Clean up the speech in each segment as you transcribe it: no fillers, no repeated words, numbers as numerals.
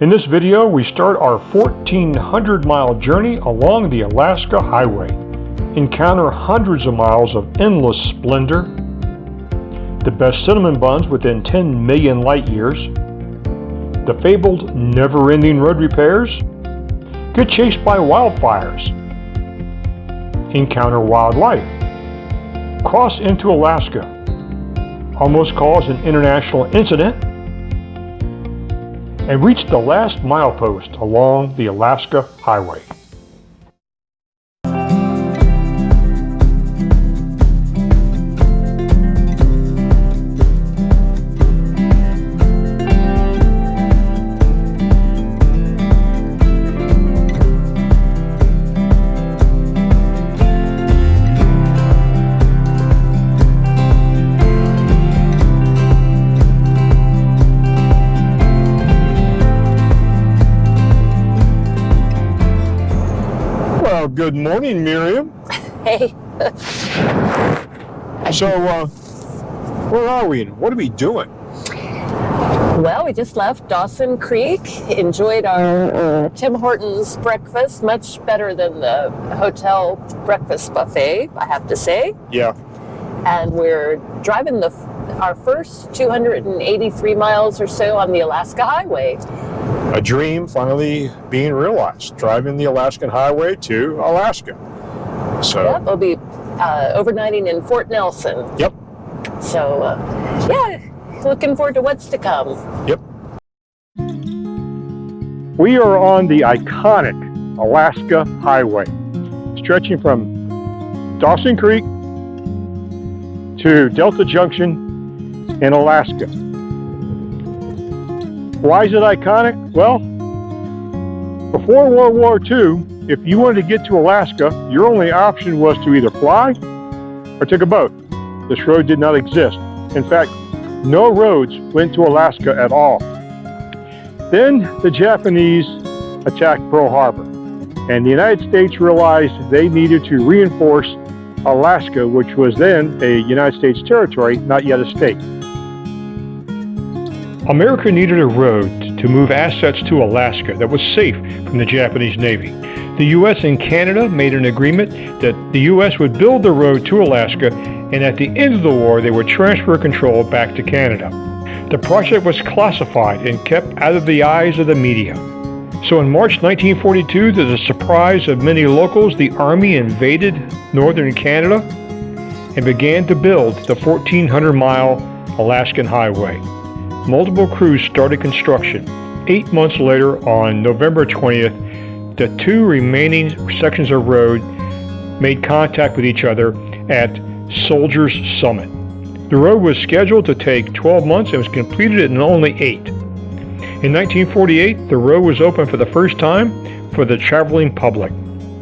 In this video, we start our 1,400-mile journey along the Alaska Highway. Encounter hundreds of miles of endless splendor, the best cinnamon buns within 10 million light years, the fabled never-ending road repairs, get chased by wildfires, encounter wildlife, cross into Alaska, almost cause an international incident, and reach the last milepost along the Alaska Highway. Good morning, Miriam. Hey. So, where are we and what are we doing? Well, we just left Dawson Creek, enjoyed our Tim Hortons breakfast, much better than the hotel breakfast buffet, I have to say. Yeah. And we're driving our first 283 miles or so on the Alaska Highway. A dream finally being realized, driving the Alaskan Highway to Alaska. So, yep, we'll be overnighting in Fort Nelson. Yep. So, yeah, looking forward to what's to come. Yep. We are on the iconic Alaska Highway, stretching from Dawson Creek to Delta Junction in Alaska. Why is it iconic? Well, before World War II, if you wanted to get to Alaska, your only option was to either fly or take a boat. This road did not exist. In fact, no roads went to Alaska at all. Then the Japanese attacked Pearl Harbor, and the United States realized they needed to reinforce Alaska, which was then a United States territory, not yet a state. America needed a road to move assets to Alaska that was safe from the Japanese Navy. The U.S. and Canada made an agreement that the U.S. would build the road to Alaska, and at the end of the war, they would transfer control back to Canada. The project was classified and kept out of the eyes of the media. So in March 1942, to the surprise of many locals, the Army invaded northern Canada and began to build the 1,400-mile Alaskan Highway. Multiple crews started construction. 8 months later, on November 20th, the two remaining sections of road made contact with each other at Soldiers Summit. The road was scheduled to take 12 months and was completed in only 8. In 1948, the road was opened for the first time for the traveling public.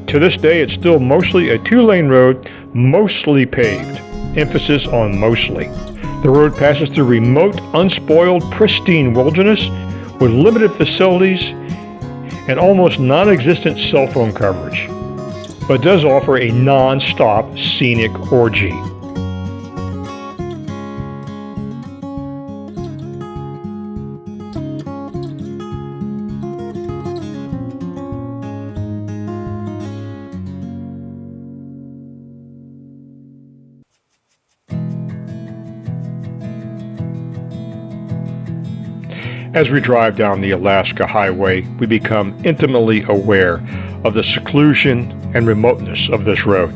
To this day, it's still mostly a 2-lane road, mostly paved. Emphasis on mostly. The road passes through remote, unspoiled, pristine wilderness with limited facilities and almost non-existent cell phone coverage, but does offer a non-stop scenic orgy. As we drive down the Alaska Highway, we become intimately aware of the seclusion and remoteness of this road.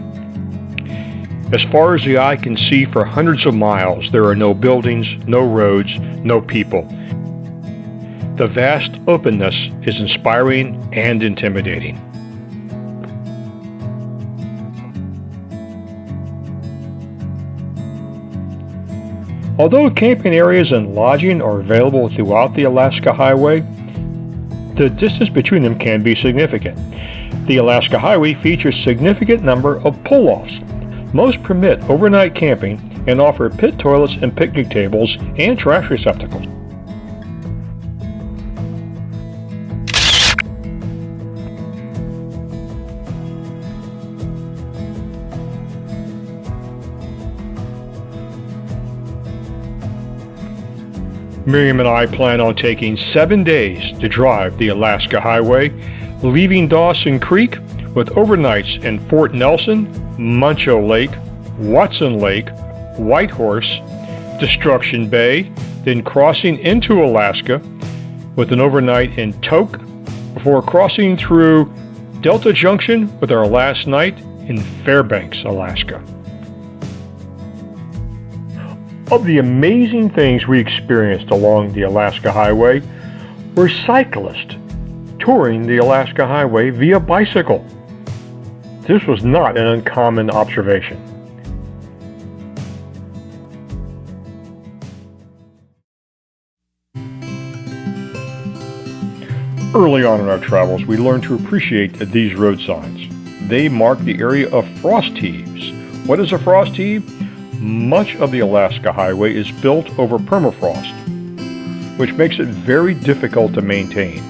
As far as the eye can see for hundreds of miles, there are no buildings, no roads, no people. The vast openness is inspiring and intimidating. Although camping areas and lodging are available throughout the Alaska Highway, the distance between them can be significant. The Alaska Highway features a significant number of pull-offs. Most permit overnight camping and offer pit toilets and picnic tables and trash receptacles. Miriam and I plan on taking 7 days to drive the Alaska Highway, leaving Dawson Creek with overnights in Fort Nelson, Muncho Lake, Watson Lake, Whitehorse, Destruction Bay, then crossing into Alaska with an overnight in Tok before crossing through Delta Junction with our last night in Fairbanks, Alaska. Of the amazing things we experienced along the Alaska Highway were cyclists touring the Alaska Highway via bicycle. This was not an uncommon observation. Early on in our travels, we learned to appreciate these road signs. They mark the area of frost heaves. What is a frost heave? Much of the Alaska Highway is built over permafrost, which makes it very difficult to maintain.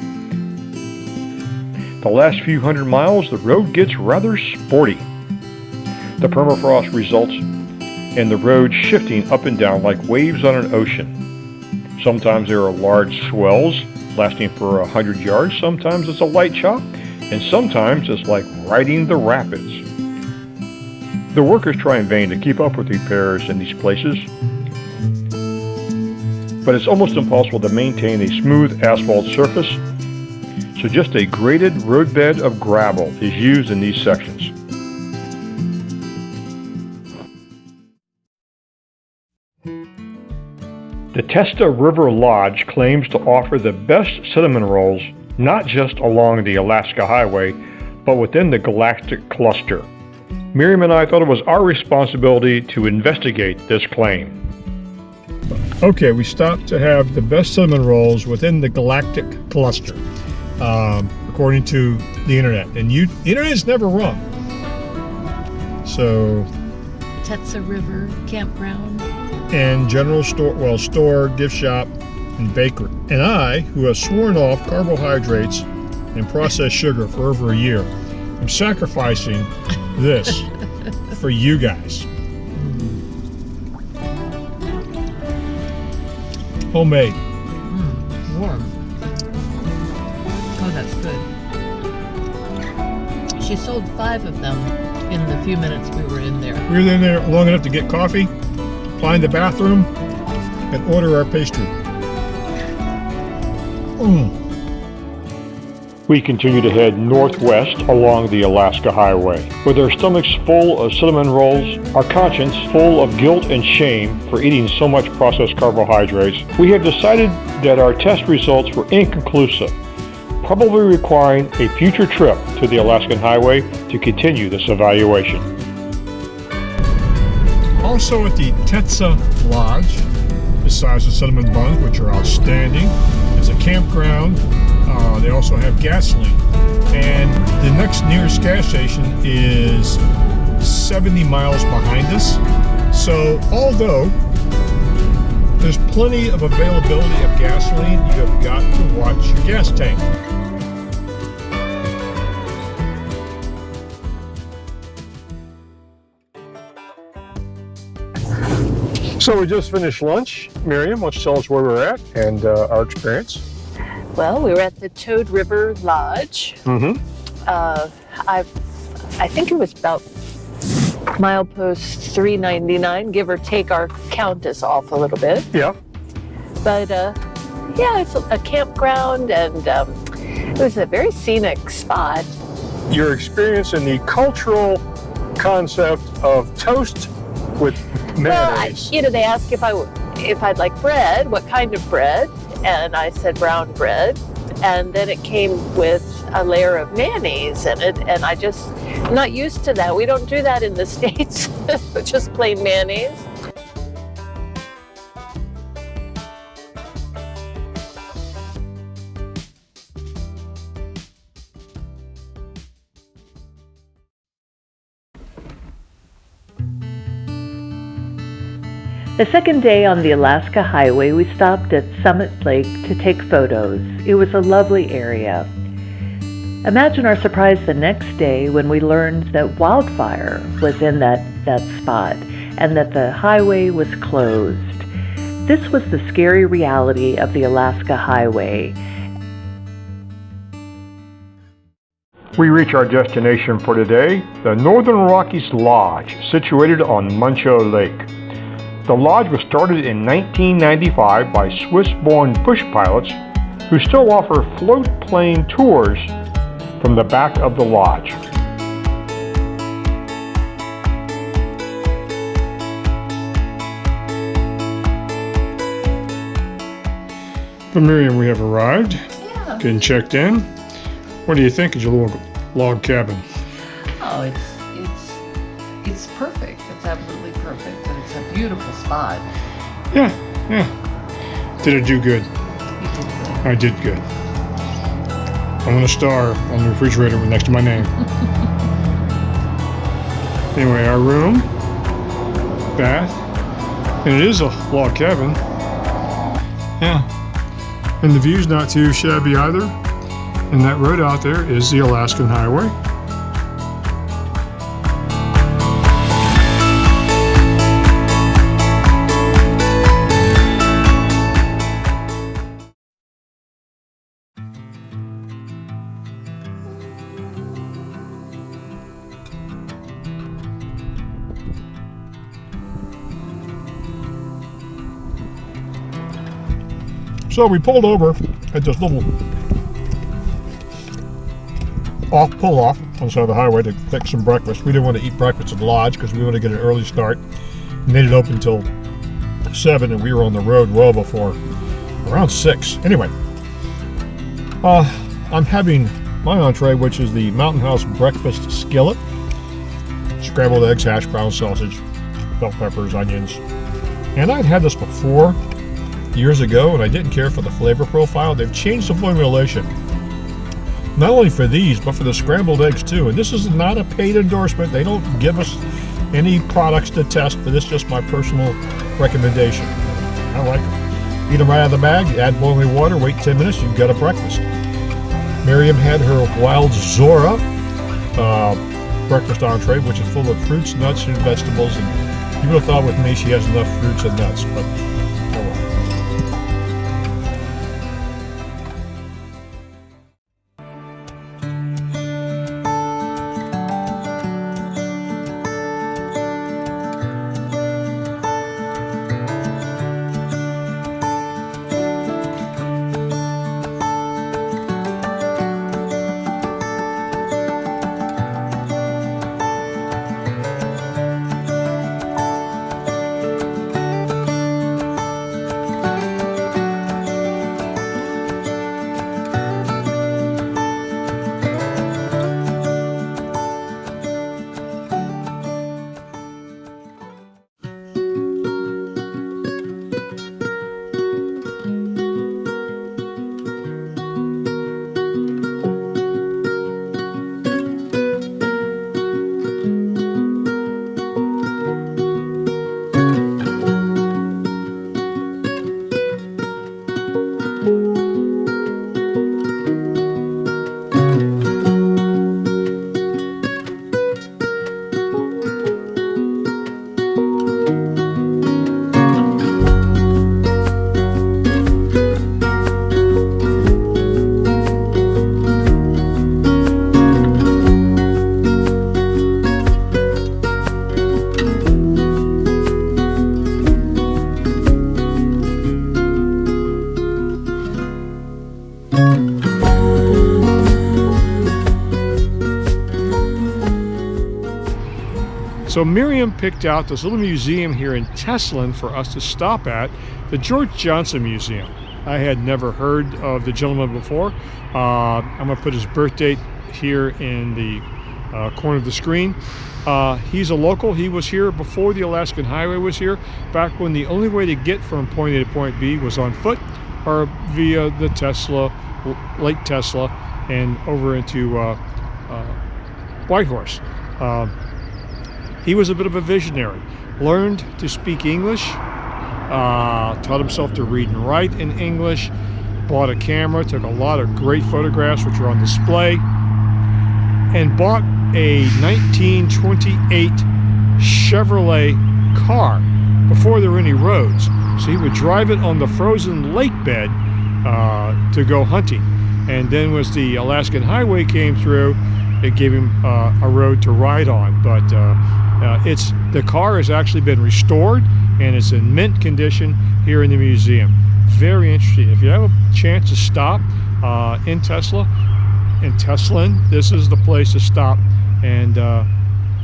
The last few hundred miles, the road gets rather sporty. The permafrost results in the road shifting up and down like waves on an ocean. Sometimes there are large swells lasting for 100 yards, sometimes it's a light chop, and sometimes it's like riding the rapids. The workers try in vain to keep up with repairs in these places, but it's almost impossible to maintain a smooth asphalt surface, so just a graded roadbed of gravel is used in these sections. The Tetsa River Lodge claims to offer the best cinnamon rolls not just along the Alaska Highway, but within the Galactic cluster. Miriam and I thought it was our responsibility to investigate this claim. Okay, we stopped to have the best cinnamon rolls within the Galactic cluster, according to the internet. And the internet is never wrong. So, Tetsa River Campground. And general store, gift shop, and bakery. And I, who have sworn off carbohydrates and processed sugar for over a year, am sacrificing this for you guys. Homemade. Warm. Oh, that's good. She sold 5 of them in the few minutes we were in there. We were in there long enough to get coffee, find the bathroom, and order our pastry. We continue to head northwest along the Alaska Highway. With our stomachs full of cinnamon rolls, our conscience full of guilt and shame for eating so much processed carbohydrates, we have decided that our test results were inconclusive, probably requiring a future trip to the Alaskan Highway to continue this evaluation. Also at the Tetsa Lodge, besides the cinnamon buns, which are outstanding, is a campground. They also have gasoline. And the next nearest gas station is 70 miles behind us. So although there's plenty of availability of gasoline, you have got to watch your gas tank. So we just finished lunch. Miriam, why don't you tell us where we're at and our experience? Well, we were at the Tetsa River Lodge. I think it was about milepost 399, give or take. Our count is off a little bit. Yeah. But yeah, it's a campground, and it was a very scenic spot. Your experience in the cultural concept of toast with mayonnaise. Well, they asked if I'd like bread, what kind of bread, and I said brown bread, and then it came with a layer of mayonnaise in it, and I'm not used to that. We don't do that in the States, just plain mayonnaise. The second day on the Alaska Highway, we stopped at Summit Lake to take photos. It was a lovely area. Imagine our surprise the next day when we learned that wildfire was in that spot and that the highway was closed. This was the scary reality of the Alaska Highway. We reach our destination for today, the Northern Rockies Lodge, situated on Muncho Lake. The lodge was started in 1995 by Swiss-born bush pilots who still offer float plane tours from the back of the lodge. Well, Miriam, we have arrived. Yeah. Getting checked in. What do you think of your little log cabin? Oh, it's perfect. It's absolutely perfect, and it's a beautiful spot. Yeah. Did it do good? You did good. I did good. I want a star on the refrigerator next to my name. Anyway, our room, bath, and it is a log cabin. Yeah. And the view's not too shabby either. And that road out there is the Alaskan Highway. So we pulled over at this little pull-off on the side of the highway to take some breakfast. We didn't want to eat breakfast at the lodge because we wanted to get an early start. We made it open until 7 and we were on the road well before, around 6. Anyway, I'm having my entree, which is the Mountain House breakfast skillet. Scrambled eggs, hash brown sausage, bell peppers, onions. And I'd had this before years ago and I didn't care for the flavor profile. They've changed the formulation. Not only for these, but for the scrambled eggs too. And this is not a paid endorsement. They don't give us any products to test, but it's just my personal recommendation. I like them. Eat them right out of the bag, add boiling water, wait 10 minutes, you've got a breakfast. Miriam had her Wild Zora breakfast entree, which is full of fruits, nuts, and vegetables. And you would have thought with me she has enough fruits and nuts, but oh well. So Miriam picked out this little museum here in Teslin for us to stop at, the George Johnson Museum. I had never heard of the gentleman before. I'm going to put his birth date here in the corner of the screen. He's a local. He was here before the Alaskan Highway was here, back when the only way to get from point A to point B was on foot or via the Lake Tesla, and over into Whitehorse. He was a bit of a visionary, learned to speak English, taught himself to read and write in English, bought a camera, took a lot of great photographs which are on display, and bought a 1928 Chevrolet car before there were any roads. So he would drive it on the frozen lake bed to go hunting. And then as the Alaskan Highway came through, it gave him a road to ride on. But the car has actually been restored, and it's in mint condition here in the museum. Very interesting. If you have a chance to stop in Teslin, this is the place to stop and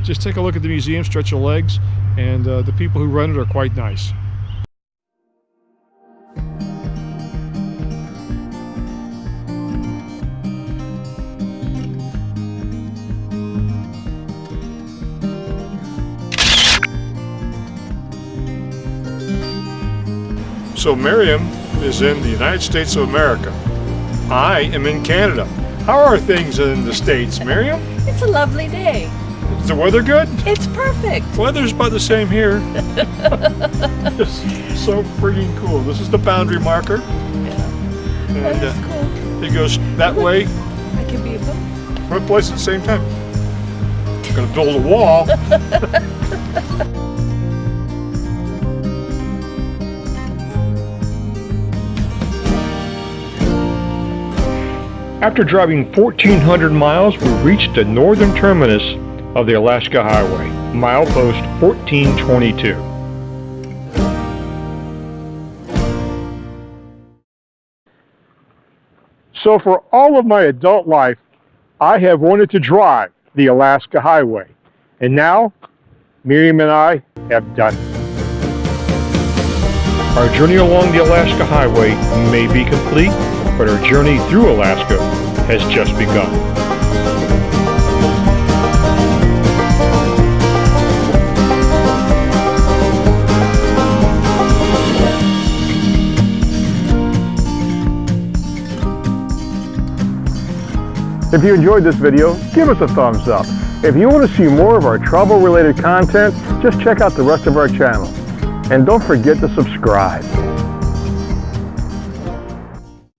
just take a look at the museum, stretch your legs, and the people who run it are quite nice. So Miriam is in the United States of America. I am in Canada. How are things in the States, Miriam? It's a lovely day. Is the weather good? It's perfect. Weather's about the same here. It's so freaking cool. This is the boundary marker. Yeah. And That's cool. it goes that way. I can be a boat. Both places at the same time. I'm gonna build a wall. After driving 1,400 miles, we reached the northern terminus of the Alaska Highway, milepost 1422. So for all of my adult life, I have wanted to drive the Alaska Highway. And now, Miriam and I have done it. Our journey along the Alaska Highway may be complete, but our journey through Alaska has just begun. If you enjoyed this video, give us a thumbs up. If you want to see more of our travel-related content, just check out the rest of our channel. And don't forget to subscribe.